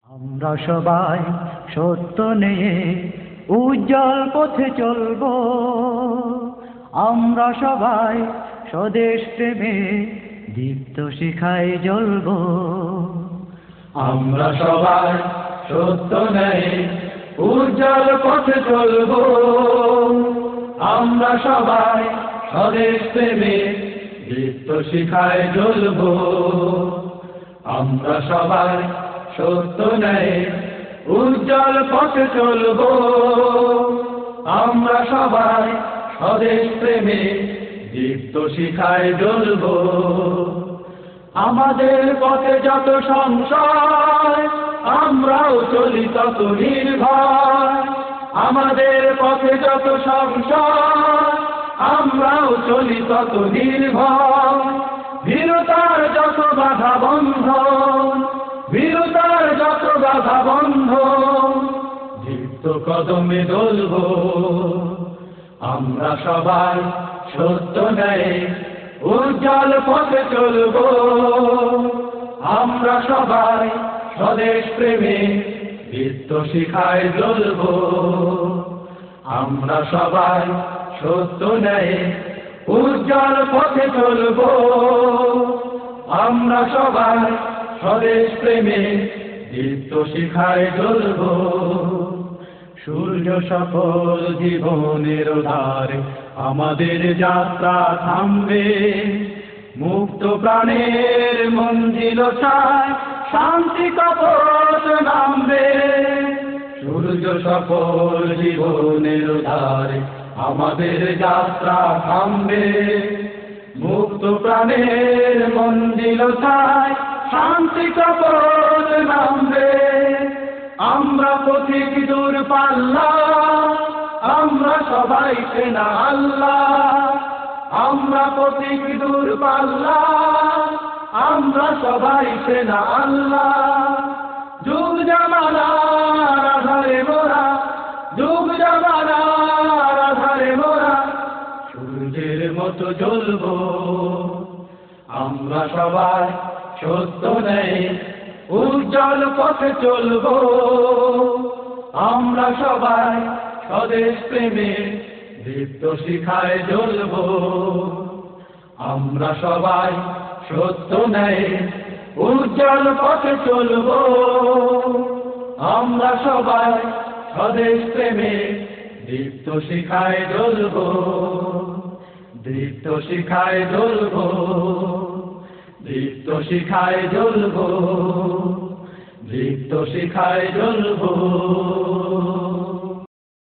আমরা সবাই সত্য নিয়ে উজ্জ্বল পথে চলব। আমরা সবাই স্বদেশ প্রেমে দীপ্ত শিখায় জ্বলব। আমরা সবাই সত্য নিয়ে উজ্জ্বল পথে চলব। আমরা সবাই স্বদেশ প্রেমে দীপ্ত শিখায় জ্বলব। আমরা সবাই সত্য নিয়ে উজ্জ্বল পথে চলব। আমরা সবাই স্বদেশ প্রেমে দীপ্ত শিখায় জ্বলব। আমাদের পথে যত সংশয় আমরাও চলি তত নির্ভয়। আমাদের পথে যত সংশয় আমরাও চলি তত নির্ভয়। ভীরুতার যত বাধা বন্ধন, ভীরুতার যত বাধা বন্ধন, দীপ্ত কদমে দোলব। আমরা সবাই সত্য নিয়ে উজ্জ্বল পথে চলব। আমরা সবাই স্বদেশ প্রেমে দীপ্ত শিখায় জ্বলব। আমরা সবাই সত্য নিয়ে উজ্জ্বল পথে চলব। আমরা সবাই স্বদেশ প্রেমে দীপ্ত শিখায় জ্বলব। সূর্য সফল জীবনের ধারে আমাদের যাত্রা থামবে। মুক্ত প্রাণের মঞ্জিলতায় শান্তি কপট নামবে। সূর্য সফল জীবনের ধারে আমাদের যাত্রা থামবে। মুক্ত প্রাণের মঞ্জিলতায় শান্তি কপট নামবে। আমরা পথিক দূরপাল্লা, আমরা সবাই সেনা আল্লাহ। আমরা পথিক দূরপাল্লা, আমরা সবাই সেনা আল্লাহ। যুগ জামানার আধারে মোরা, যুগ জামানার আধারে মোরা সূর্যের মতো জ্বলব। আমরা সবাই সত্য নিয়ে উজ্জ্বল পথে চলব। আমরা সবাই স্বদেশ প্রেমে দীপ্ত শিখায় জ্বলব। আমরা সবাই সত্য নিয়ে উজ্জ্বল পথে চলব। আমরা সবাই স্বদেশ প্রেমে দীপ্ত শিখায় জ্বলব। দীপ্ত শিখায় জ্বলব। দীপ্ত শিখায় জ্বলব। দীপ্ত শিখায় জ্বলব।